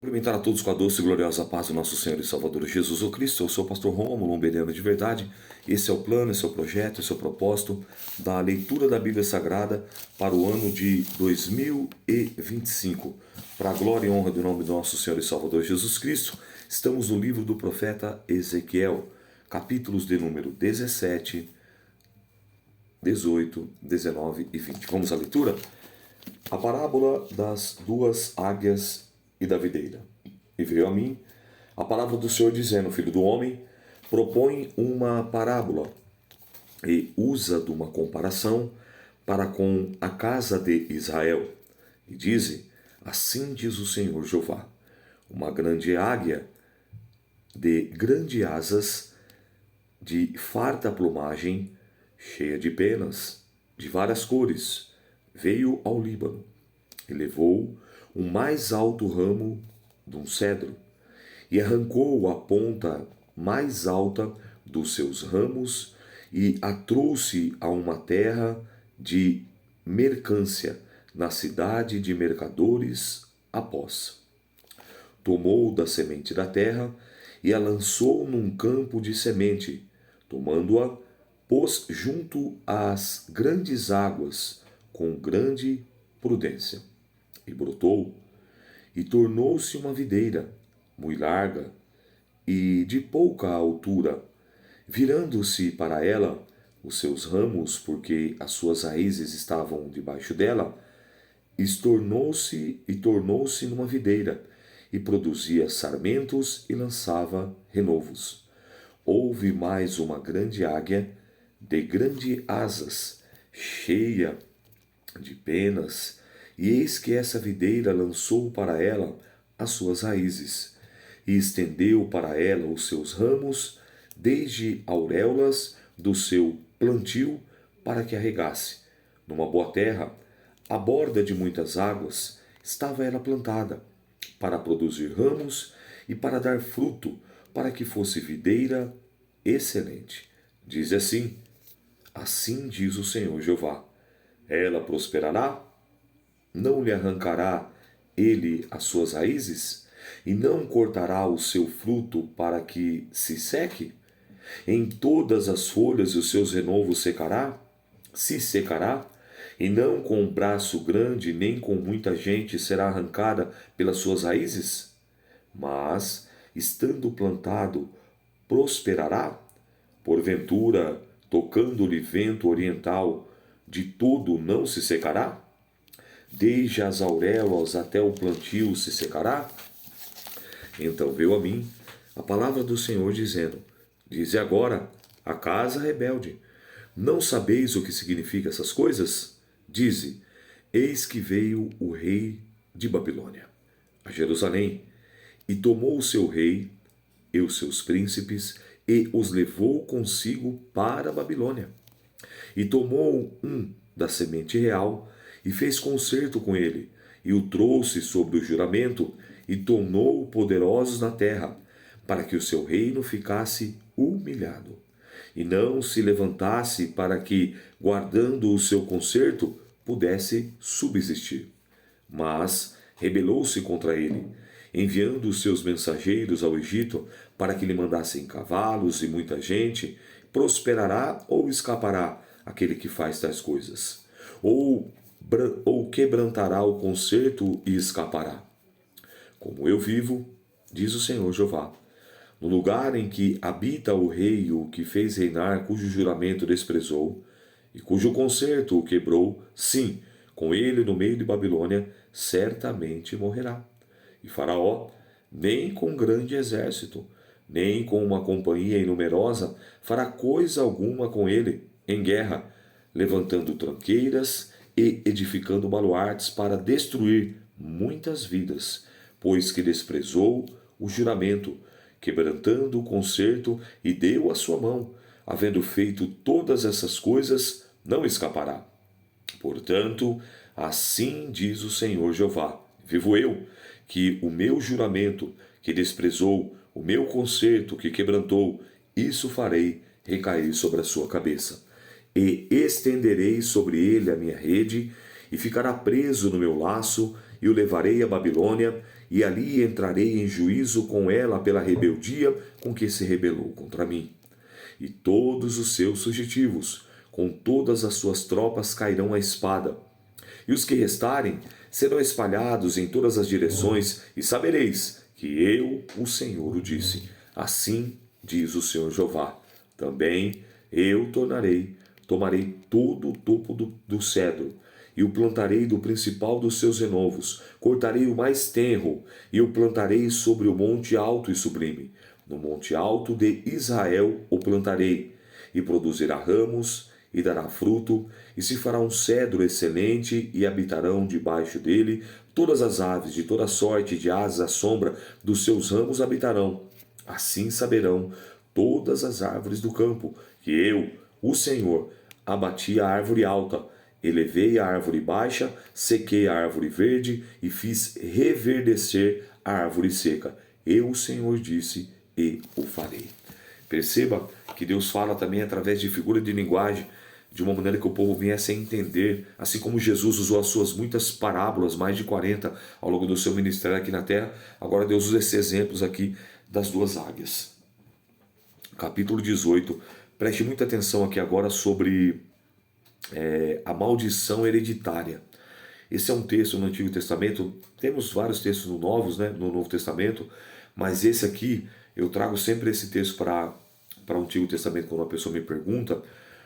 Cumprimentar a todos com a doce e gloriosa paz do nosso Senhor e Salvador Jesus o Cristo. Eu sou o pastor Rômulo, um bereano de verdade. Esse é o plano, esse é o projeto, esse é o propósito da leitura da Bíblia Sagrada para o ano de 2025. Para a glória e honra do nome do nosso Senhor e Salvador Jesus Cristo, estamos no livro do profeta Ezequiel, capítulos de número 17, 18, 19 e 20. Vamos à leitura? A parábola das duas águias e da videira. E veio a mim a palavra do Senhor dizendo: Filho do homem, propõe uma parábola e usa de uma comparação para com a casa de Israel. E dize: Assim diz o Senhor Jeová: uma grande águia de grandes asas, de farta plumagem, cheia de penas, de várias cores, veio ao Líbano e levou o mais alto ramo de um cedro e arrancou a ponta mais alta dos seus ramos e a trouxe a uma terra de mercância, na cidade de mercadores após. Tomou da semente da terra e a lançou num campo de semente, tomando-a, pôs junto às grandes águas com grande prudência. E brotou, e tornou-se uma videira, muito larga e de pouca altura, virando-se para ela os seus ramos, porque as suas raízes estavam debaixo dela, tornou-se numa videira, e produzia sarmentos e lançava renovos. Houve mais uma grande águia, de grandes asas, cheia de penas, e eis que essa videira lançou para ela as suas raízes, e estendeu para ela os seus ramos, desde auréolas do seu plantio, para que a regasse. Numa boa terra, à borda de muitas águas, estava ela plantada, para produzir ramos e para dar fruto, para que fosse videira excelente. Diz assim diz o Senhor Jeová: ela prosperará? Não lhe arrancará ele as suas raízes? E não cortará o seu fruto para que se seque? Em todas as folhas os seus renovos se secará, e não com um braço grande nem com muita gente será arrancada pelas suas raízes? Mas, estando plantado, prosperará? Porventura, tocando-lhe vento oriental, de todo não se secará? Desde as auréolas até o plantio se secará? Então veio a mim a palavra do Senhor dizendo: Dize agora a casa rebelde: não sabeis o que significam essas coisas? Dize: eis que veio o rei de Babilônia a Jerusalém, e tomou o seu rei e os seus príncipes, e os levou consigo para a Babilônia. E tomou um da semente real, e fez concerto com ele, e o trouxe sob o juramento, e tornou-o poderosos na terra, para que o seu reino ficasse humilhado, e não se levantasse para que, guardando o seu concerto, pudesse subsistir. Mas rebelou-se contra ele, enviando os seus mensageiros ao Egito para que lhe mandassem cavalos e muita gente. Prosperará ou escapará aquele que faz tais coisas? Ou quebrantará o concerto e escapará? Como eu vivo, diz o Senhor Jeová, no lugar em que habita o rei, o que fez reinar, cujo juramento desprezou, e cujo concerto o quebrou, sim, com ele no meio de Babilônia, certamente morrerá. E Faraó, nem com grande exército, nem com uma companhia inumerosa, fará coisa alguma com ele, em guerra, levantando tranqueiras e edificando baluartes para destruir muitas vidas, pois que desprezou o juramento, quebrantando o concerto, e deu a sua mão. Havendo feito todas essas coisas, não escapará. Portanto, assim diz o Senhor Jeová: vivo eu, que o meu juramento, que desprezou, o meu concerto, que quebrantou, isso farei recair sobre a sua cabeça. E estenderei sobre ele a minha rede, e ficará preso no meu laço, e o levarei à Babilônia, e ali entrarei em juízo com ela pela rebeldia com que se rebelou contra mim. E todos os seus fugitivos, com todas as suas tropas, cairão à espada. E os que restarem serão espalhados em todas as direções, e sabereis que eu, o Senhor, o disse. Assim diz o Senhor Jeová. Também eu tomarei todo o topo do cedro, e o plantarei do principal dos seus renovos, cortarei o mais tenro, e o plantarei sobre o monte alto e sublime. No monte alto de Israel o plantarei, e produzirá ramos, e dará fruto, e se fará um cedro excelente, e habitarão debaixo dele todas as aves de toda sorte de asas à sombra dos seus ramos habitarão. Assim saberão todas as árvores do campo que eu, o Senhor, abati a árvore alta, elevei a árvore baixa, sequei a árvore verde e fiz reverdecer a árvore seca. Eu, o Senhor, disse e o farei. Perceba que Deus fala também através de figura de linguagem, de uma maneira que o povo viesse a entender, assim como Jesus usou as suas muitas parábolas, mais de 40 ao longo do seu ministério aqui na terra. Agora Deus usa esses exemplos aqui das duas águias. Capítulo 18, preste muita atenção aqui agora sobre a maldição hereditária. Esse é um texto no Antigo Testamento, temos vários textos no Novo Testamento, mas esse aqui, eu trago sempre esse texto para o Antigo Testamento quando uma pessoa me pergunta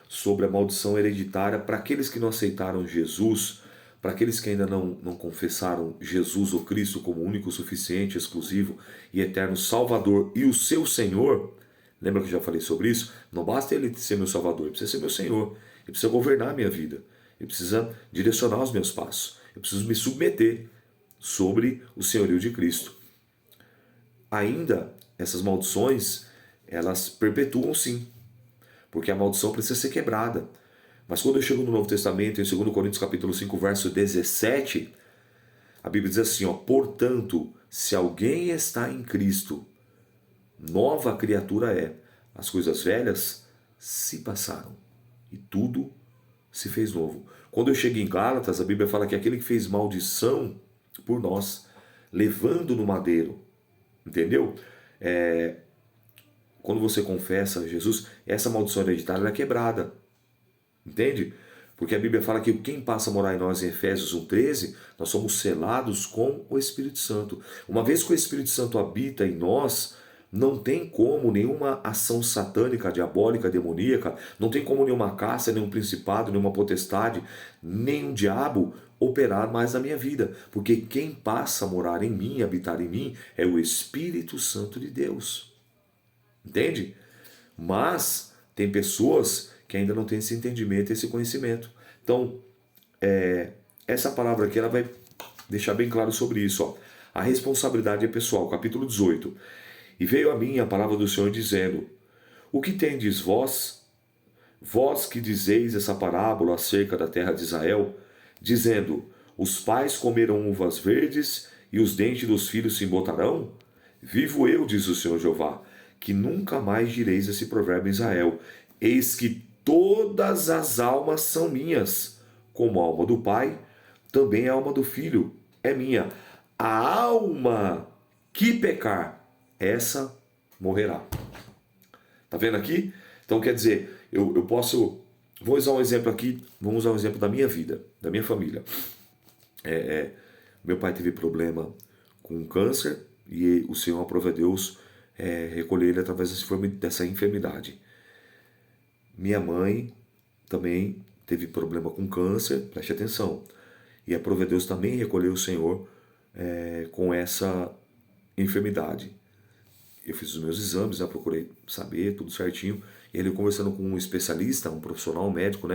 sobre a maldição hereditária para aqueles que não aceitaram Jesus, para aqueles que ainda não confessaram Jesus ou Cristo como único, suficiente, exclusivo e eterno Salvador e o seu Senhor. Lembra que eu já falei sobre isso? Não basta ele ser meu Salvador, ele precisa ser meu Senhor, ele precisa governar a minha vida, ele precisa direcionar os meus passos, eu preciso me submeter sobre o senhorio de Cristo. Ainda, essas maldições, elas perpetuam sim, porque a maldição precisa ser quebrada. Mas quando eu chego no Novo Testamento, em 2 Coríntios capítulo 5, verso 17, a Bíblia diz assim, portanto, se alguém está em Cristo, nova criatura é. As coisas velhas se passaram e tudo se fez novo. Quando eu chego em Gálatas, a Bíblia fala que aquele que fez maldição por nós, levando no madeiro, entendeu? Quando você confessa Jesus, essa maldição hereditária é quebrada. Entende? Porque a Bíblia fala que quem passa a morar em nós, em Efésios 1,13, nós somos selados com o Espírito Santo. Uma vez que o Espírito Santo habita em nós, não tem como nenhuma ação satânica, diabólica, demoníaca, não tem como nenhuma caça, nenhum principado, nenhuma potestade, nenhum diabo operar mais na minha vida. Porque quem passa a morar em mim, habitar em mim, é o Espírito Santo de Deus. Entende? Mas tem pessoas que ainda não têm esse entendimento, esse conhecimento. Então, essa palavra aqui ela vai deixar bem claro sobre isso. A responsabilidade é pessoal. Capítulo 18. E veio a mim a palavra do Senhor dizendo, o que tendes vós que dizeis essa parábola acerca da terra de Israel, dizendo, os pais comerão uvas verdes e os dentes dos filhos se embotarão? Vivo eu, diz o Senhor Jeová, que nunca mais direis esse provérbio em Israel. Eis que todas as almas são minhas, como a alma do pai, também a alma do filho é minha. A alma que pecar, essa morrerá. Tá vendo aqui? Então quer dizer, eu posso... Vou usar um exemplo aqui, vamos usar um exemplo da minha vida, da minha família. Meu pai teve problema com câncer e o Senhor, aprove a Deus, recolher ele através dessa enfermidade. Minha mãe também teve problema com câncer, preste atenção. E aprove a Deus também recolheu o Senhor com essa enfermidade. Eu fiz os meus exames, procurei saber tudo certinho. E ele conversando com um especialista, um profissional, um médico,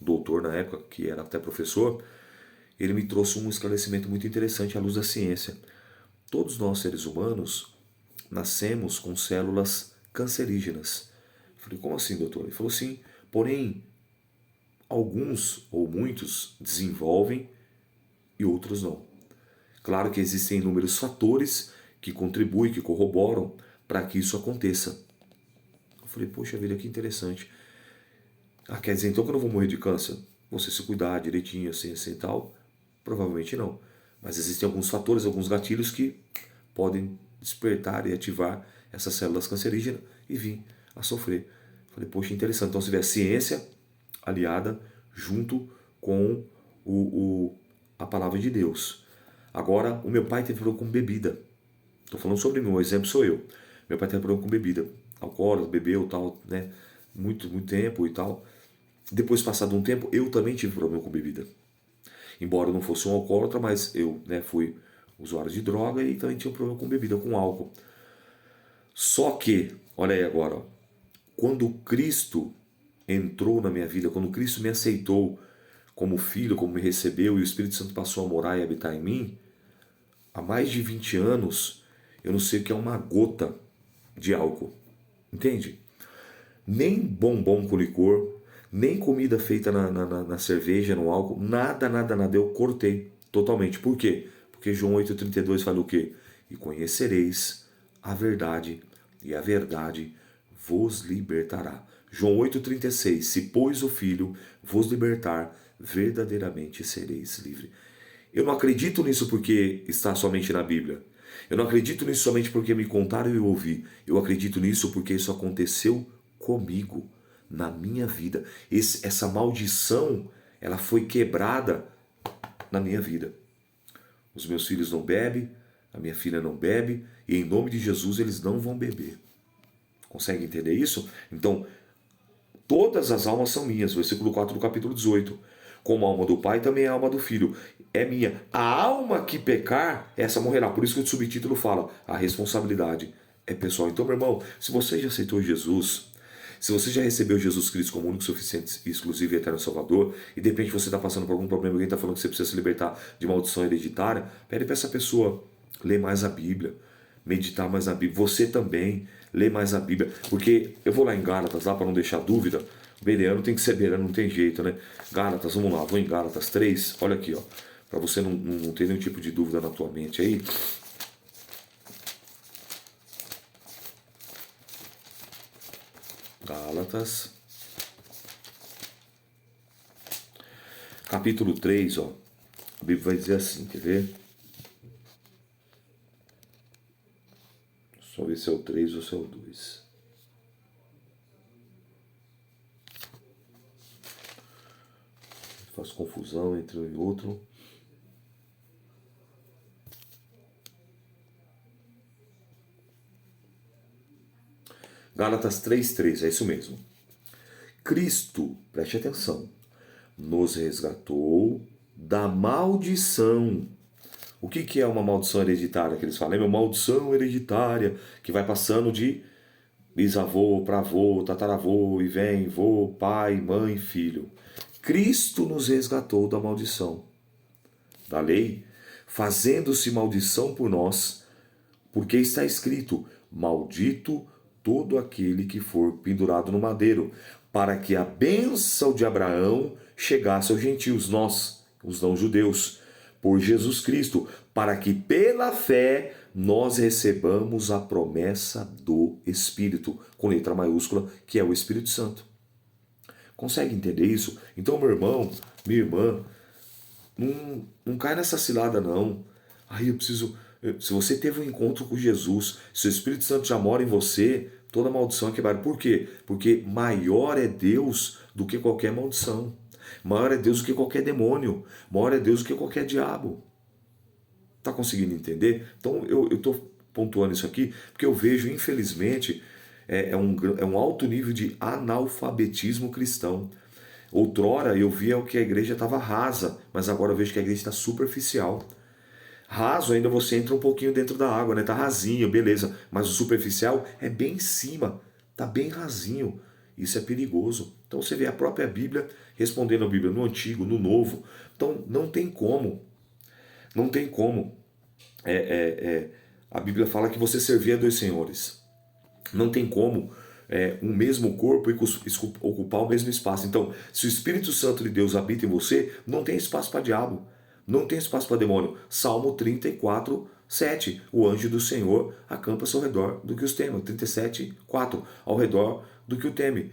doutor na época, que era até professor, ele me trouxe um esclarecimento muito interessante à luz da ciência. Todos nós, seres humanos, nascemos com células cancerígenas. Eu falei, como assim, doutor? Ele falou assim, porém, alguns ou muitos desenvolvem e outros não. Claro que existem inúmeros fatores que contribuem, que corroboram para que isso aconteça. Eu falei, poxa vida, que interessante. Quer dizer então que eu não vou morrer de câncer? Você se cuidar direitinho, assim e tal? Provavelmente não. Mas existem alguns fatores, alguns gatilhos que podem despertar e ativar essas células cancerígenas e vir a sofrer. Falei, poxa, interessante. Então você vê a ciência aliada junto com a palavra de Deus. Agora, o meu pai teve problema com bebida. Estou falando sobre mim, o exemplo sou eu. Meu pai teve problema com bebida. Alcoólatra, bebeu tal, né? Muito tempo e tal. Depois, passado um tempo, eu também tive problema com bebida. Embora eu não fosse um alcoólatra, mas eu, né, fui usuário de droga e também tinha um problema com bebida, com álcool. Só que, olha aí agora, ó, quando Cristo entrou na minha vida, quando Cristo me aceitou como filho, como me recebeu e o Espírito Santo passou a morar e habitar em mim, há mais de 20 anos, eu não sei o que é uma gota de álcool. Entende? Nem bombom com licor, nem comida feita na cerveja, no álcool, nada, eu cortei totalmente. Por quê? Porque João 8,32 fala o quê? E conhecereis a verdade, e a verdade vos libertará. João 8,36, se pois o Filho vos libertar, verdadeiramente sereis livres. Eu não acredito nisso porque está somente na Bíblia. Eu não acredito nisso somente porque me contaram e eu ouvi. Eu acredito nisso porque isso aconteceu comigo, na minha vida. Essa maldição, ela foi quebrada na minha vida. Os meus filhos não bebem, a minha filha não bebe, e em nome de Jesus eles não vão beber. Consegue entender isso? Então, todas as almas são minhas. Versículo 4 do capítulo 18. Como a alma do Pai, também a alma do Filho é minha. A alma que pecar, essa morrerá. Por isso que o subtítulo fala, a responsabilidade é pessoal. Então, meu irmão, se você já aceitou Jesus, se você já recebeu Jesus Cristo como único, suficiente, exclusivo e eterno Salvador, e de repente você está passando por algum problema, alguém está falando que você precisa se libertar de maldição hereditária, pede para essa pessoa ler mais a Bíblia, meditar mais na Bíblia. Você também lê mais a Bíblia, porque eu vou lá em Gálatas, lá para não deixar dúvida. Bereano tem que ser bereano, não tem jeito, né? Gálatas, vamos lá, vou em Gálatas 3, olha aqui, ó, para você não ter nenhum tipo de dúvida na tua mente aí. Gálatas, capítulo 3, ó, a Bíblia vai dizer assim, quer ver? Só ver se é o 3 ou se é o 2. Faz confusão entre um e outro. Gálatas 3:3, é isso mesmo. Cristo, preste atenção, nos resgatou da maldição. O que é uma maldição hereditária que eles falam? É uma maldição hereditária que vai passando de bisavô para avô, tataravô, e vem, vô, pai, mãe, filho. Cristo nos resgatou da maldição da lei, fazendo-se maldição por nós, porque está escrito: maldito todo aquele que for pendurado no madeiro, para que a bênção de Abraão chegasse aos gentios, nós, os não-judeus, por Jesus Cristo, para que pela fé nós recebamos a promessa do Espírito, com letra maiúscula, que é o Espírito Santo. Consegue entender isso? Então, meu irmão, minha irmã, não cai nessa cilada, não. Aí eu preciso. Se você teve um encontro com Jesus, se o Espírito Santo já mora em você, toda maldição é quebrada. Por quê? Porque maior é Deus do que qualquer maldição. Maior é Deus do que qualquer demônio. Maior é Deus do que qualquer diabo. Tá conseguindo entender? Então eu estou pontuando isso aqui porque eu vejo, infelizmente, é um alto nível de analfabetismo cristão. Outrora eu via que a igreja estava rasa, mas agora eu vejo que a igreja está superficial. Raso ainda você entra um pouquinho dentro da água, né? Tá rasinho, beleza. Mas o superficial é bem em cima, tá bem rasinho. Isso é perigoso. Então você vê a própria Bíblia respondendo a Bíblia no Antigo, no Novo. Então não tem como. Não tem como. A Bíblia fala que você servia a dois senhores. Não tem como um mesmo corpo ocupar o mesmo espaço. Então, se o Espírito Santo de Deus habita em você, não tem espaço para diabo, não tem espaço para demônio. Salmo 34, 7. O anjo do Senhor acampa-se ao redor do que os teme. 37, 4. Ao redor do que o teme.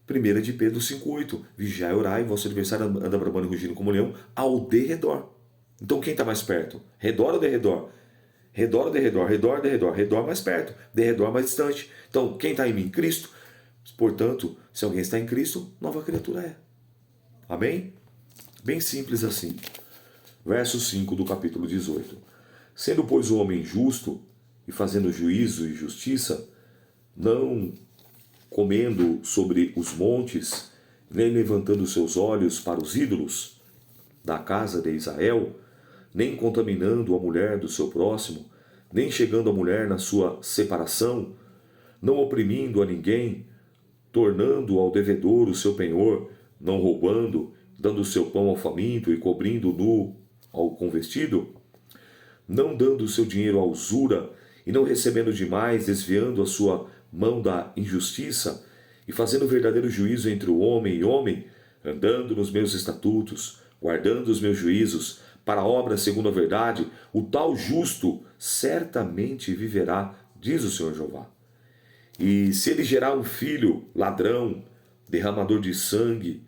1 de Pedro 5,8. Vigiai e orai, vosso adversário anda bramando e rugindo como leão ao derredor. Então quem está mais perto? Redor ou derredor? Redor ou derredor? Redor, derredor. Redor mais perto, derredor mais distante. Então quem está em mim? Cristo. Portanto, se alguém está em Cristo, nova criatura é. Amém? Bem simples assim. Verso 5 do capítulo 18. Sendo, pois, o homem justo e fazendo juízo e justiça, não comendo sobre os montes, nem levantando seus olhos para os ídolos da casa de Israel, nem contaminando a mulher do seu próximo, nem chegando a mulher na sua separação, não oprimindo a ninguém, tornando ao devedor o seu penhor, não roubando, dando o seu pão ao faminto e cobrindo nu ao convestido, não dando o seu dinheiro à usura e não recebendo demais, desviando a sua mão da injustiça e fazendo verdadeiro juízo entre o homem e homem, andando nos meus estatutos, guardando os meus juízos, para a obra segundo a verdade, o tal justo certamente viverá, diz o Senhor Jeová. E se ele gerar um filho ladrão, derramador de sangue,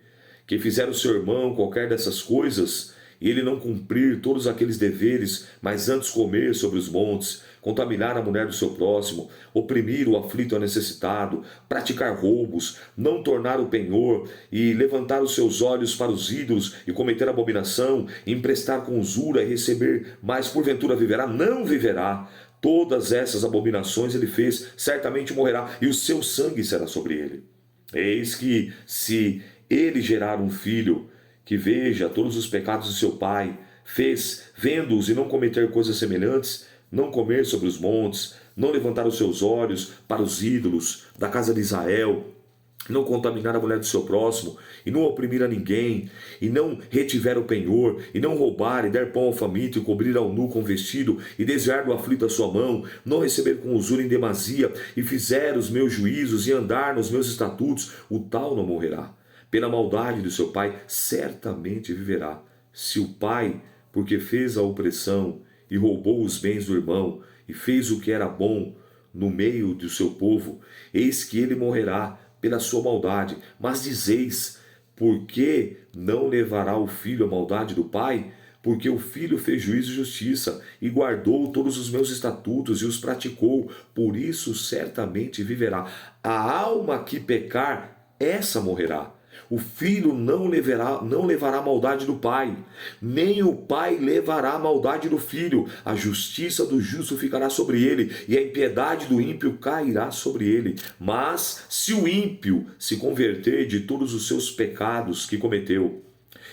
que fizer o seu irmão qualquer dessas coisas, e ele não cumprir todos aqueles deveres, mas antes comer sobre os montes, contaminar a mulher do seu próximo, oprimir o aflito e o necessitado, praticar roubos, não tornar o penhor, e levantar os seus olhos para os ídolos, e cometer abominação, emprestar com usura e receber, mas porventura viverá? Não viverá. Todas essas abominações ele fez, certamente morrerá, e o seu sangue será sobre ele. Eis que, se ele gerar um filho que veja todos os pecados de seu pai, fez, vendo-os e não cometer coisas semelhantes, não comer sobre os montes, não levantar os seus olhos para os ídolos da casa de Israel, não contaminar a mulher do seu próximo, e não oprimir a ninguém, e não retiver o penhor, e não roubar, e dar pão ao faminto, e cobrir ao nu com vestido, e desviar do aflito a sua mão, não receber com usura em demasia, e fizer os meus juízos, e andar nos meus estatutos, o tal não morrerá. Pela maldade do seu pai, certamente viverá. Se o pai, porque fez a opressão, e roubou os bens do irmão, e fez o que era bom no meio do seu povo, eis que ele morrerá pela sua maldade. Mas dizeis, por que não levará o filho a maldade do pai? Porque o filho fez juízo e justiça, e guardou todos os meus estatutos, e os praticou, por isso certamente viverá. A alma que pecar, essa morrerá. O filho não levará a maldade do pai, nem o pai levará a maldade do filho. A justiça do justo ficará sobre ele, e a impiedade do ímpio cairá sobre ele. Mas se o ímpio se converter de todos os seus pecados que cometeu,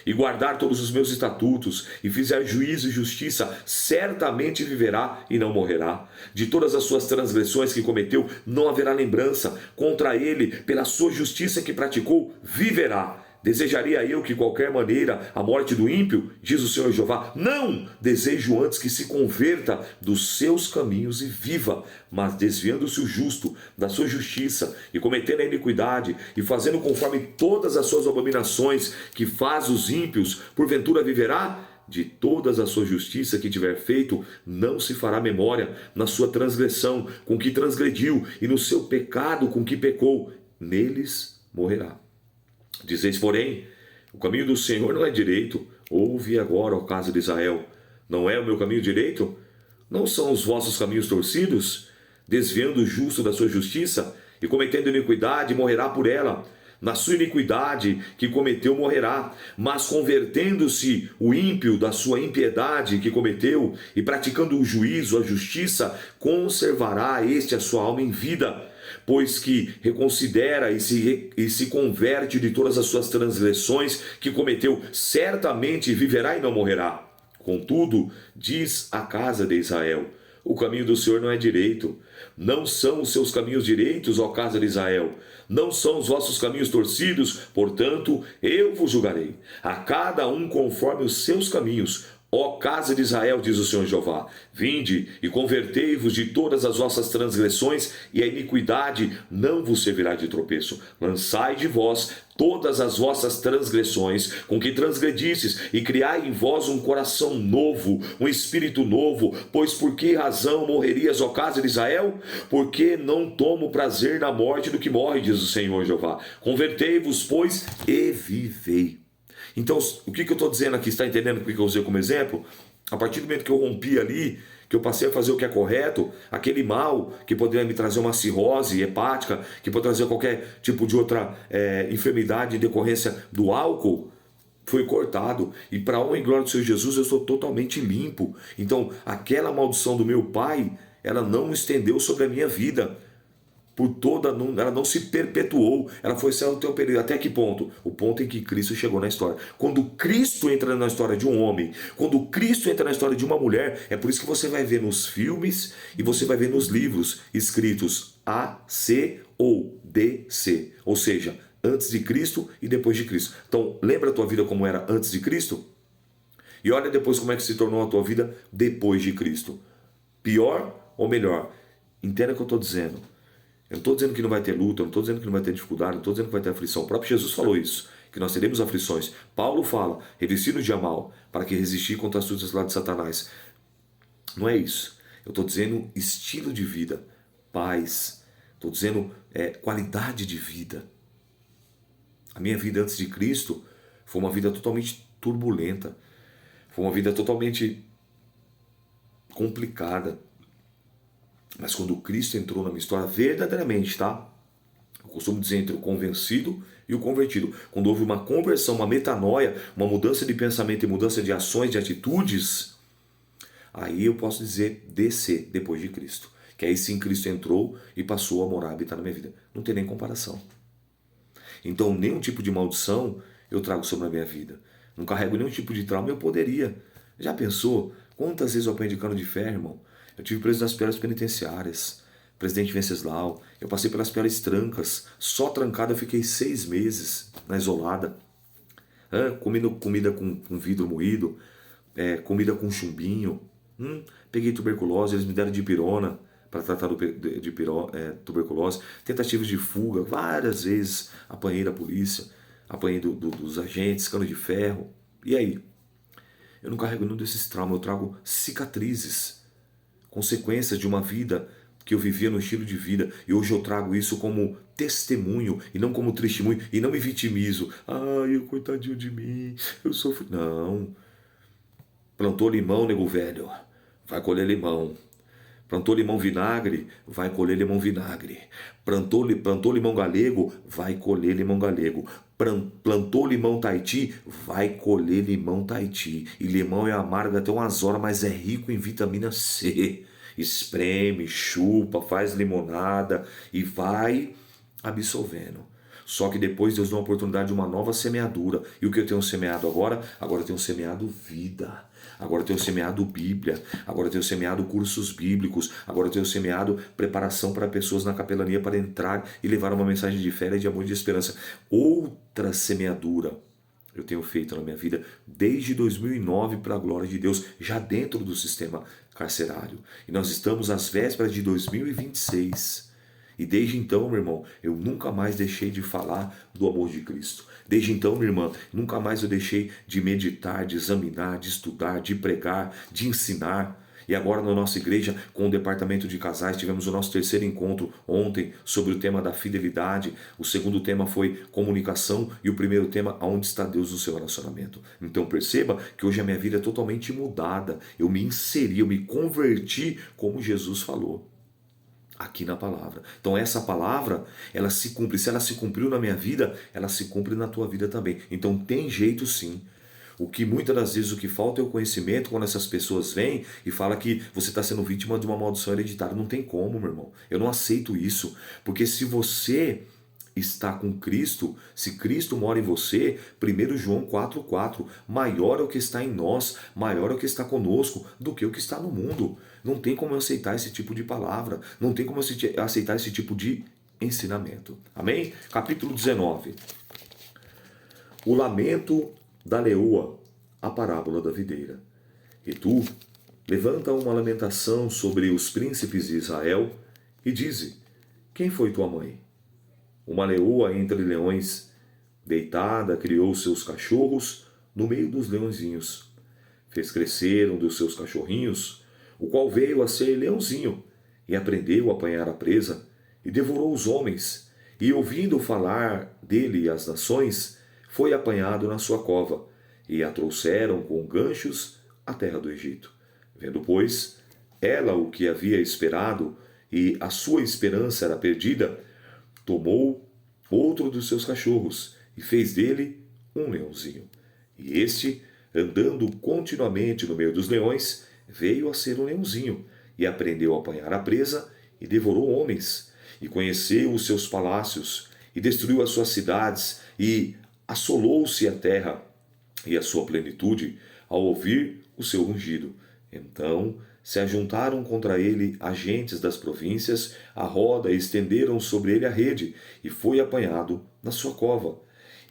e guardar todos os meus estatutos, e fizer juízo e justiça, certamente viverá e não morrerá. De todas as suas transgressões que cometeu, não haverá lembrança. Contra ele, pela sua justiça que praticou, viverá. Desejaria eu que, de qualquer maneira, a morte do ímpio? Diz o Senhor Jeová. Não! Desejo antes que se converta dos seus caminhos e viva. Mas desviando-se o justo da sua justiça, e cometendo a iniquidade, e fazendo conforme todas as suas abominações que faz os ímpios, porventura viverá? De todas a sua justiça que tiver feito, não se fará memória. Na sua transgressão com que transgrediu, e no seu pecado com que pecou, neles morrerá. Dizeis, porém, o caminho do Senhor não é direito. Ouve agora, ó casa de Israel. Não é o meu caminho direito? Não são os vossos caminhos torcidos? Desviando o justo da sua justiça, e cometendo iniquidade, morrerá por ela. Na sua iniquidade que cometeu, morrerá. Mas convertendo-se o ímpio da sua impiedade que cometeu, e praticando o juízo, a justiça, conservará este a sua alma em vida. Pois que reconsidera e se converte de todas as suas transgressões que cometeu, certamente viverá e não morrerá. Contudo, diz a casa de Israel, o caminho do Senhor não é direito. Não são os seus caminhos direitos, ó casa de Israel. Não são os vossos caminhos torcidos, portanto, eu vos julgarei, a cada um conforme os seus caminhos. Ó casa de Israel, diz o Senhor Jeová, vinde e convertei-vos de todas as vossas transgressões, e a iniquidade não vos servirá de tropeço. Lançai de vós todas as vossas transgressões com que transgredistes, e criai em vós um coração novo, um espírito novo. Pois por que razão morrerias, ó casa de Israel? Porque não tomo prazer na morte do que morre, diz o Senhor Jeová. Convertei-vos, pois, e vivei. Então, o que eu estou dizendo aqui? Está entendendo o que eu usei como exemplo? A partir do momento que eu rompi ali, que eu passei a fazer o que é correto, aquele mal que poderia me trazer uma cirrose hepática, que poderia trazer qualquer tipo de outra enfermidade em decorrência do álcool, foi cortado. E para a honra e glória do Senhor Jesus, eu sou totalmente limpo. Então, aquela maldição do meu pai, ela não estendeu sobre a minha vida. Ela não se perpetuou, ela foi só o teu período. Até que ponto? O ponto em que Cristo chegou na história. Quando Cristo entra na história de um homem, quando Cristo entra na história de uma mulher, é por isso que você vai ver nos filmes e você vai ver nos livros escritos A, C ou DC, ou seja, antes de Cristo e depois de Cristo. Então, lembra a tua vida como era antes de Cristo? E olha depois como é que se tornou a tua vida depois de Cristo. Pior ou melhor? Entenda o que eu estou dizendo. Eu não estou dizendo que não vai ter luta, eu não estou dizendo que não vai ter dificuldade, não estou dizendo que vai ter aflição. O próprio Jesus falou isso, que nós teremos aflições. Paulo fala, revestindo de mal, para que resistir contra as astúcias lá de Satanás. Não é isso. Eu estou dizendo estilo de vida, paz. Estou dizendo qualidade de vida. A minha vida antes de Cristo foi uma vida totalmente turbulenta. Foi uma vida totalmente complicada. Mas quando Cristo entrou na minha história, verdadeiramente, tá? Eu costumo dizer entre o convencido e o convertido. Quando houve uma conversão, uma metanoia, uma mudança de pensamento e mudança de ações, de atitudes, aí eu posso dizer descer depois de Cristo. Que aí sim Cristo entrou e passou a morar, habitar na minha vida. Não tem nem comparação. Então, nenhum tipo de maldição eu trago sobre a minha vida. Não carrego nenhum tipo de trauma. Eu poderia. Já pensou? Quantas vezes eu aprendi cano de ferro, irmão? Eu tive preso nas piores penitenciárias. Presidente Venceslau. Eu passei pelas piores trancas. Só trancado eu fiquei 6 meses na isolada. Comendo comida com vidro moído. Comida com chumbinho. Peguei tuberculose, eles me deram dipirona para tratar de tuberculose. Tentativas de fuga, várias vezes apanhei da polícia, apanhei dos agentes, cano de ferro. E aí? Eu não carrego nenhum desses traumas, eu trago cicatrizes, consequências de uma vida que eu vivia no estilo de vida, e hoje eu trago isso como testemunho e não como testemunho, e não me vitimizo. Ai, coitadinho de mim, eu sofro. Não. Plantou limão, nego velho, vai colher limão. Plantou limão vinagre, vai colher limão vinagre. Plantou limão galego, vai colher limão galego. Plantou limão Tahiti, vai colher limão Tahiti. E limão é amargo até umas horas, mas é rico em vitamina C. Espreme, chupa, faz limonada e vai absolvendo. Só que depois Deus dá uma oportunidade de uma nova semeadura. E o que eu tenho semeado agora? Agora eu tenho semeado vida. Agora eu tenho semeado Bíblia. Agora eu tenho semeado cursos bíblicos. Agora eu tenho semeado preparação para pessoas na capelania para entrar e levar uma mensagem de fé, de amor e de esperança. Outra semeadura eu tenho feito na minha vida desde 2009 para a glória de Deus, já dentro do sistema carcerário. E nós estamos às vésperas de 2026. E desde então, meu irmão, eu nunca mais deixei de falar do amor de Cristo. Desde então, minha irmã, nunca mais eu deixei de meditar, de examinar, de estudar, de pregar, de ensinar. E agora na nossa igreja, com o departamento de casais, tivemos o nosso terceiro encontro ontem sobre o tema da fidelidade. O segundo tema foi comunicação e o primeiro tema, aonde está Deus no seu relacionamento. Então perceba que hoje a minha vida é totalmente mudada. Eu me inseri, eu me converti como Jesus falou aqui na palavra. Então essa palavra, ela se cumpre. Se ela se cumpriu na minha vida, ela se cumpre na tua vida também. Então tem jeito sim. O que muitas das vezes o que falta é o conhecimento quando essas pessoas vêm e falam que você está sendo vítima de uma maldição hereditária. Não tem como, meu irmão. Eu não aceito isso. Porque se você está com Cristo, se Cristo mora em você, 1 João 4,4, maior é o que está em nós, maior é o que está conosco do que o que está no mundo. Não tem como eu aceitar esse tipo de palavra, não tem como eu aceitar esse tipo de ensinamento. Amém? Capítulo 19. O lamento da leoa, a parábola da videira. E tu, levanta uma lamentação sobre os príncipes de Israel e dize: quem foi tua mãe? Uma leoa entre leões, deitada, criou seus cachorros no meio dos leõezinhos. Fez crescer um dos seus cachorrinhos, o qual veio a ser leãozinho, e aprendeu a apanhar a presa, e devorou os homens, e ouvindo falar dele as nações, foi apanhado na sua cova, e a trouxeram com ganchos à terra do Egito. Vendo, pois, ela o que havia esperado e a sua esperança era perdida, tomou outro dos seus cachorros e fez dele um leãozinho. E este, andando continuamente no meio dos leões, veio a ser um leãozinho e aprendeu a apanhar a presa e devorou homens, e conheceu os seus palácios, e destruiu as suas cidades, e assolou-se a terra e a sua plenitude ao ouvir o seu rugido. Então se ajuntaram contra ele agentes das províncias à roda e estenderam sobre ele a rede, e foi apanhado na sua cova.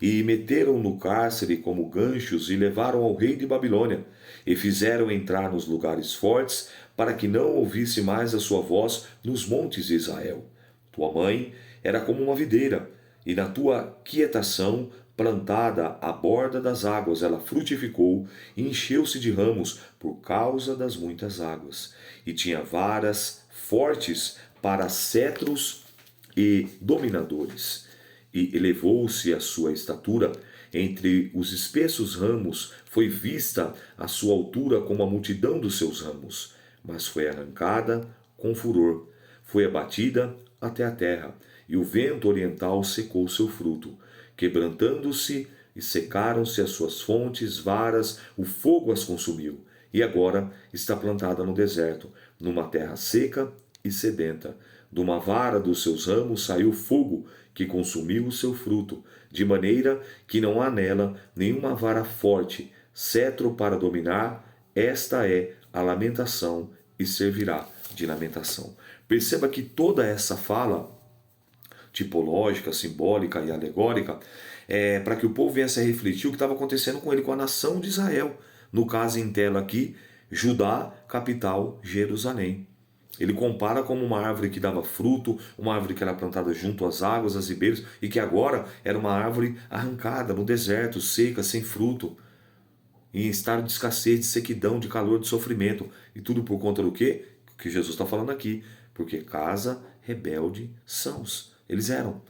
E meteram no cárcere como ganchos e levaram ao rei de Babilônia, e fizeram entrar nos lugares fortes, para que não ouvisse mais a sua voz nos montes de Israel. Tua mãe era como uma videira, e na tua quietação, plantada à borda das águas, ela frutificou e encheu-se de ramos por causa das muitas águas. E tinha varas fortes para cetros e dominadores. E elevou-se a sua estatura entre os espessos ramos, foi vista a sua altura como a multidão dos seus ramos, mas foi arrancada com furor, foi abatida até a terra, e o vento oriental secou seu fruto. Quebrantando-se e secaram-se as suas fontes, varas, o fogo as consumiu, e agora está plantada no deserto, numa terra seca e sedenta. De uma vara dos seus ramos saiu fogo, que consumiu o seu fruto, de maneira que não há nela nenhuma vara forte, cetro para dominar. Esta é a lamentação e servirá de lamentação. Perceba que toda essa fala tipológica, simbólica e alegórica é para que o povo viesse a refletir o que estava acontecendo com ele, com a nação de Israel. No caso em tela aqui, Judá, capital, Jerusalém. Ele compara como uma árvore que dava fruto, uma árvore que era plantada junto às águas, às ribeiros, e que agora era uma árvore arrancada no deserto, seca, sem fruto, em estado de escassez, de sequidão, de calor, de sofrimento. E tudo por conta do quê? Que Jesus está falando aqui. Porque casa rebelde sãos. Eles eram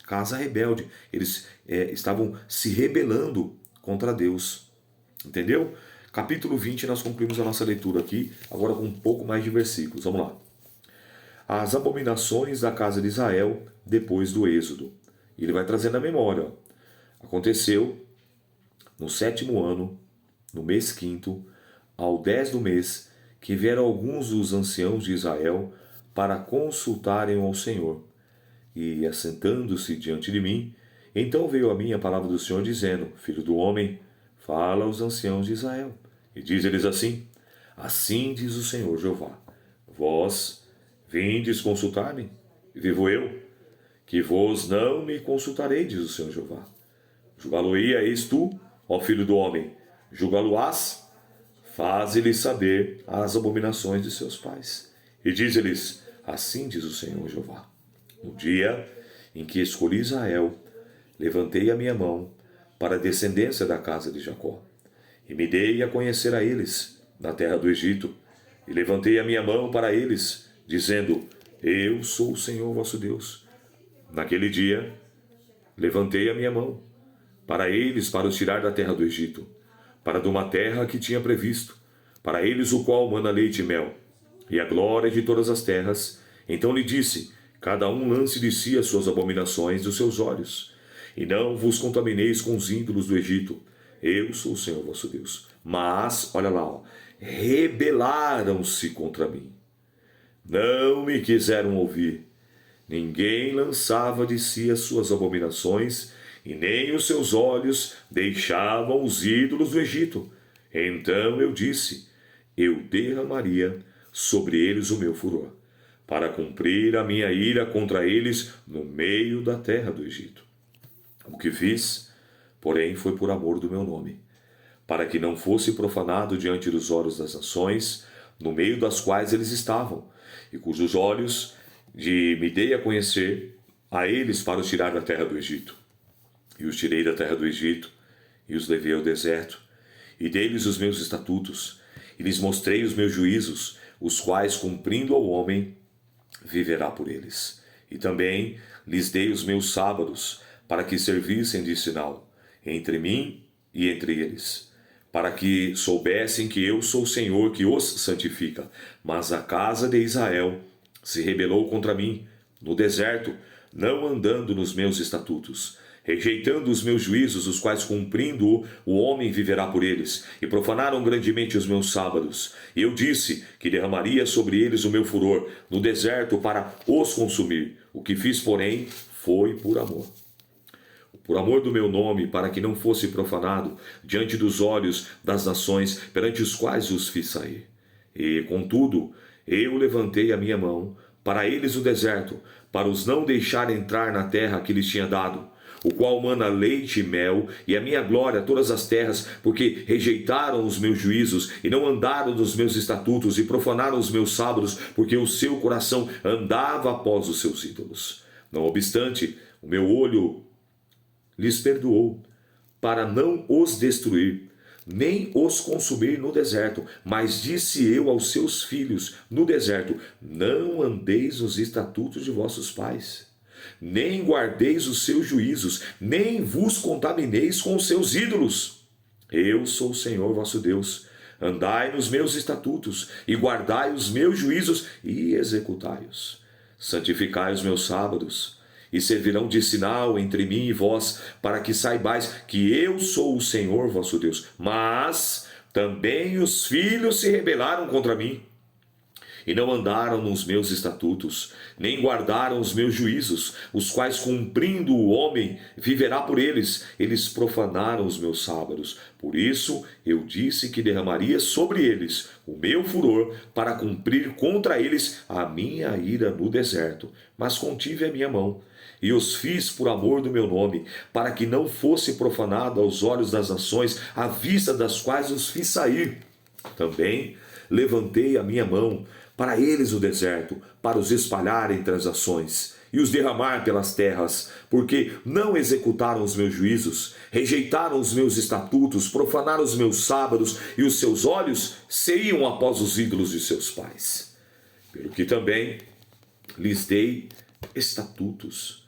casa rebelde. Eles estavam se rebelando contra Deus. Entendeu? Capítulo 20, nós concluímos a nossa leitura aqui, agora com um pouco mais de versículos. Vamos lá. As abominações da casa de Israel depois do Êxodo. E ele vai trazendo a memória. Aconteceu no 7º ano, no mês 5º, ao 10 do mês, que vieram alguns dos anciãos de Israel para consultarem ao Senhor. E, assentando-se diante de mim, então veio a mim a palavra do Senhor, dizendo: Filho do homem, fala aos anciãos de Israel, e diz-lhes assim: Assim diz o Senhor Jeová: Vós vindes consultar-me, e vivo eu, que vos não me consultarei, diz o Senhor Jeová. Julgá-lo-eis tu, ó filho do homem, julgá-lo-ás, faze-lhes saber as abominações de seus pais. E diz-lhes: Assim diz o Senhor Jeová: No dia em que escolhi Israel, levantei a minha mão para a descendência da casa de Jacó, e me dei a conhecer a eles na terra do Egito, e levantei a minha mão para eles, dizendo: Eu sou o Senhor vosso Deus. Naquele dia, levantei a minha mão para eles, para os tirar da terra do Egito, para de uma terra que tinha previsto, para eles o qual mana leite e mel, e a glória de todas as terras. Então lhe disse: Cada um lance de si as suas abominações dos seus olhos, e não vos contamineis com os ídolos do Egito. Eu sou o Senhor vosso Deus. Mas, olha lá, rebelaram-se contra mim. Não me quiseram ouvir. Ninguém lançava de si as suas abominações, e nem os seus olhos deixavam os ídolos do Egito. Então eu disse: Eu derramaria sobre eles o meu furor, para cumprir a minha ira contra eles no meio da terra do Egito. O que fiz, porém, foi por amor do meu nome, para que não fosse profanado diante dos olhos das nações, no meio das quais eles estavam, e cujos olhos me dei a conhecer a eles para os tirar da terra do Egito. E os tirei da terra do Egito, e os levei ao deserto, e dei-lhes os meus estatutos, e lhes mostrei os meus juízos, os quais, cumprindo ao homem, viverá por eles. E também lhes dei os meus sábados, para que servissem de sinal entre mim e entre eles, para que soubessem que eu sou o Senhor que os santifica. Mas a casa de Israel se rebelou contra mim no deserto, não andando nos meus estatutos, rejeitando os meus juízos, os quais cumprindo o homem viverá por eles, e profanaram grandemente os meus sábados. E eu disse que derramaria sobre eles o meu furor no deserto para os consumir. O que fiz, porém, foi por amor do meu nome, para que não fosse profanado diante dos olhos das nações perante os quais os fiz sair. E, contudo, eu levantei a minha mão para eles no deserto, para os não deixar entrar na terra que lhes tinha dado, o qual mana leite e mel, e a minha glória a todas as terras, porque rejeitaram os meus juízos, e não andaram nos meus estatutos, e profanaram os meus sábados, porque o seu coração andava após os seus ídolos. Não obstante, o meu olho lhes perdoou, para não os destruir, nem os consumir no deserto. Mas disse eu aos seus filhos no deserto: não andeis nos estatutos de vossos pais, nem guardeis os seus juízos, nem vos contamineis com os seus ídolos. Eu sou o Senhor vosso Deus. Andai nos meus estatutos, e guardai os meus juízos, e executai-os. Santificai os meus sábados, e servirão de sinal entre mim e vós, para que saibais que eu sou o Senhor vosso Deus. Mas também os filhos se rebelaram contra mim, e não andaram nos meus estatutos, nem guardaram os meus juízos, os quais, cumprindo o homem, viverá por eles. Eles profanaram os meus sábados. Por isso eu disse que derramaria sobre eles o meu furor, para cumprir contra eles a minha ira no deserto. Mas contive a minha mão, e os fiz por amor do meu nome, para que não fosse profanado aos olhos das nações, à vista das quais os fiz sair. Também levantei a minha mão para eles no deserto, para os espalhar entre as nações, e os derramar pelas terras, porque não executaram os meus juízos, rejeitaram os meus estatutos, profanaram os meus sábados, e os seus olhos se iam após os ídolos de seus pais. Pelo que também lhes dei estatutos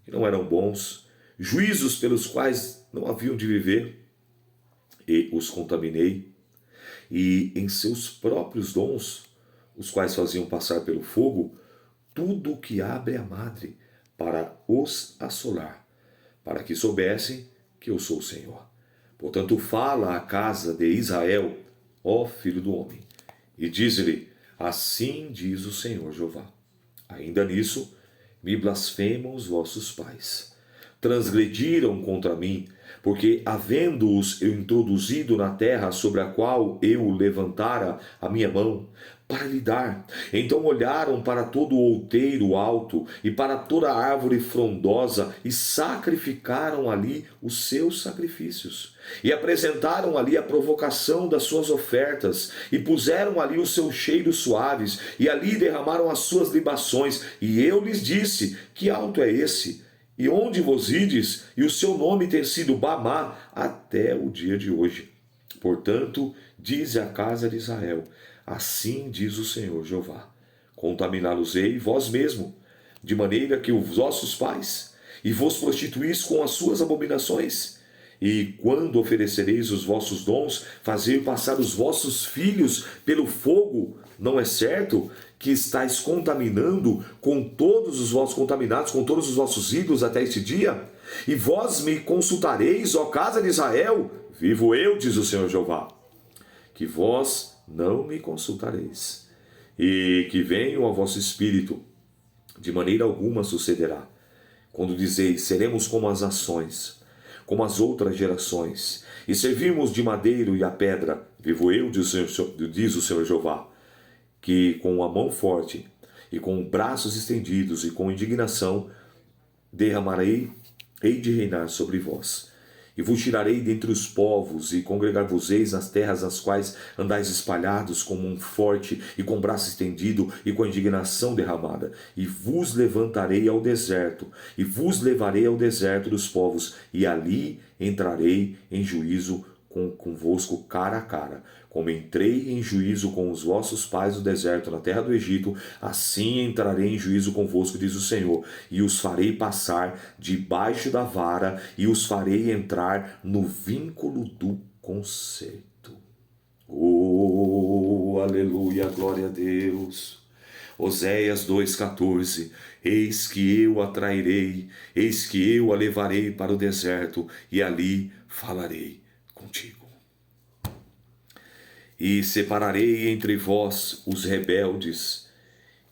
que não eram bons, juízos pelos quais não haviam de viver, e os contaminei, e em seus próprios dons, os quais faziam passar pelo fogo, tudo o que abre a madre, para os assolar, para que soubessem que eu sou o Senhor. Portanto, fala à casa de Israel, ó filho do homem, e diz-lhe: assim diz o Senhor Jeová. Ainda nisso me blasfemam os vossos pais. Transgrediram contra mim, porque, havendo-os eu introduzido na terra sobre a qual eu levantara a minha mão para lhe dar, então olharam para todo o outeiro alto e para toda a árvore frondosa e sacrificaram ali os seus sacrifícios, e apresentaram ali a provocação das suas ofertas, e puseram ali os seus cheiros suaves, e ali derramaram as suas libações. E eu lhes disse: que alto é esse? E onde vos ides? E o seu nome tem sido Bamá até o dia de hoje. Portanto, dize a casa de Israel: assim diz o Senhor Jeová: contaminá-los-ei vós mesmo, de maneira que os vossos pais, e vos prostituís com as suas abominações. E quando oferecereis os vossos dons, fazer passar os vossos filhos pelo fogo, não é certo que estáis contaminando com todos os vossos contaminados, com todos os vossos ídolos até este dia? E vós me consultareis, ó casa de Israel? Vivo eu, diz o Senhor Jeová, que vós não me consultareis, e que venham ao vosso espírito, de maneira alguma sucederá. Quando dizeis: seremos como as nações, como as outras gerações, e servirmos de madeiro e a pedra, vivo eu, diz o Senhor Jeová, que com a mão forte, e com braços estendidos, e com indignação, hei de reinar sobre vós. E vos tirarei dentre os povos, e congregar-vos-eis nas terras nas quais andais espalhados, com mão forte, e com braço estendido, e com indignação derramada. E vos levantarei ao deserto, e vos levarei ao deserto dos povos, e ali entrarei em juízo convosco cara a cara. Como entrei em juízo com os vossos pais no deserto, na terra do Egito, assim entrarei em juízo convosco, diz o Senhor, e os farei passar debaixo da vara, e os farei entrar no vínculo do conserto. Oh, aleluia, glória a Deus. Oséias 2,14. Eis que eu a trairei, eis que eu a levarei para o deserto, e ali falarei contigo. E separarei entre vós os rebeldes,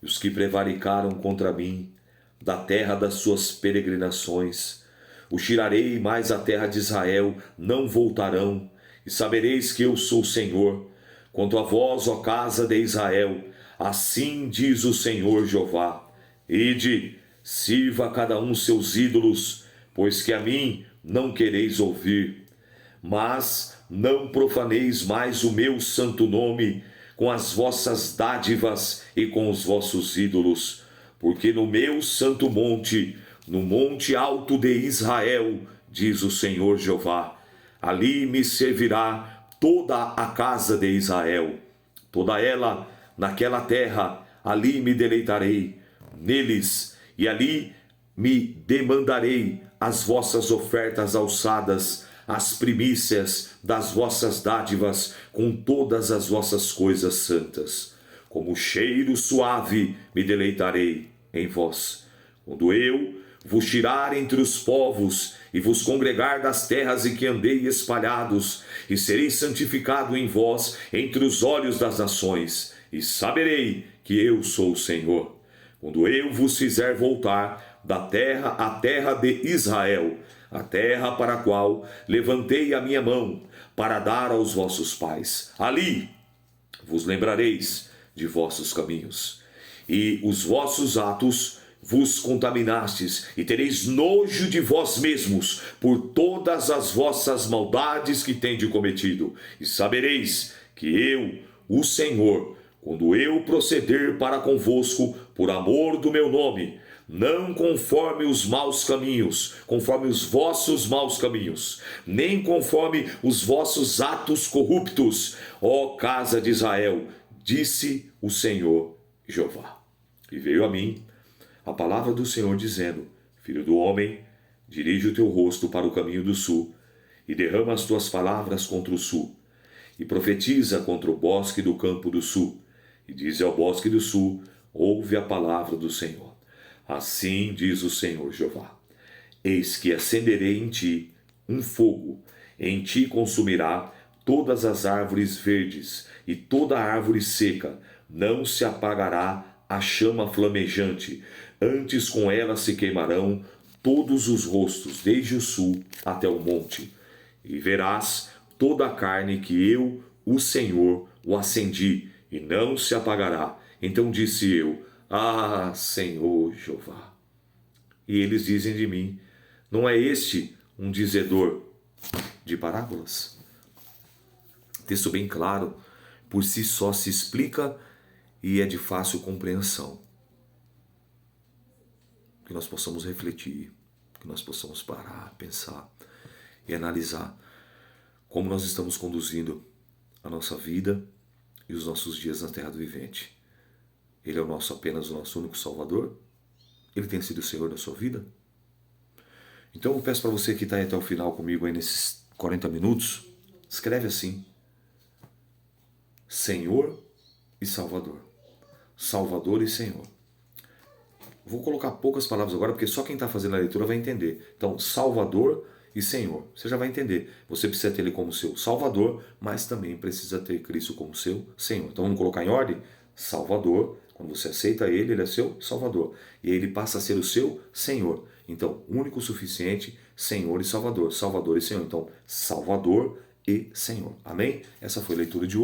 e os que prevaricaram contra mim, da terra das suas peregrinações. Os tirarei, mas a terra de Israel não voltarão, e sabereis que eu sou o Senhor. Quanto a vós, ó casa de Israel, assim diz o Senhor Jeová: Ide, sirva a cada um seus ídolos, pois que a mim não quereis ouvir. Mas não profaneis mais o meu santo nome com as vossas dádivas e com os vossos ídolos, porque no meu santo monte, no monte alto de Israel, diz o Senhor Jeová, ali me servirá toda a casa de Israel, toda ela naquela terra, ali me deleitarei neles, e ali me demandarei as vossas ofertas alçadas, as primícias das vossas dádivas, com todas as vossas coisas santas. Como cheiro suave me deleitarei em vós, quando eu vos tirar entre os povos e vos congregar das terras em que andei espalhados, e serei santificado em vós entre os olhos das nações, e saberei que eu sou o Senhor. Quando eu vos fizer voltar da terra à terra de Israel, a terra para a qual levantei a minha mão para dar aos vossos pais, ali vos lembrareis de vossos caminhos, e os vossos atos vos contaminastes, e tereis nojo de vós mesmos por todas as vossas maldades que tendes cometido, e sabereis que eu, o Senhor, quando eu proceder para convosco por amor do meu nome, não conforme os maus caminhos, conforme os vossos maus caminhos, nem conforme os vossos atos corruptos, ó casa de Israel, disse o Senhor Jeová. E veio a mim a palavra do Senhor dizendo: Filho do homem, dirige o teu rosto para o caminho do sul, e derrama as tuas palavras contra o sul, e profetiza contra o bosque do campo do sul, e diz ao bosque do sul: ouve a palavra do Senhor. Assim diz o Senhor Jeová: eis que acenderei em ti um fogo, em ti consumirá todas as árvores verdes, e toda árvore seca, não se apagará a chama flamejante, antes com ela se queimarão todos os rostos, desde o sul até o monte. E verás toda a carne que eu, o Senhor, o acendi, e não se apagará. Então disse eu: ah, Senhor Jeová. E eles dizem de mim: não é este um dizedor de parábolas? Texto bem claro, por si só se explica e é de fácil compreensão. Que nós possamos refletir, que nós possamos parar, pensar e analisar como nós estamos conduzindo a nossa vida e os nossos dias na terra do vivente. Ele é apenas o nosso único Salvador? Ele tem sido o Senhor da sua vida? Então eu peço para você que está aí até o final comigo aí nesses 40 minutos, escreve assim: Senhor e Salvador. Salvador e Senhor. Vou colocar poucas palavras agora, porque só quem está fazendo a leitura vai entender. Então, Salvador e Senhor. Você já vai entender. Você precisa ter Ele como seu Salvador, mas também precisa ter Cristo como seu Senhor. Então vamos colocar em ordem? Salvador. Quando você aceita Ele, Ele é seu Salvador. E Ele passa a ser o seu Senhor. Então, único, suficiente, Senhor e Salvador. Salvador e Senhor. Então, Salvador e Senhor. Amém? Essa foi a leitura de hoje.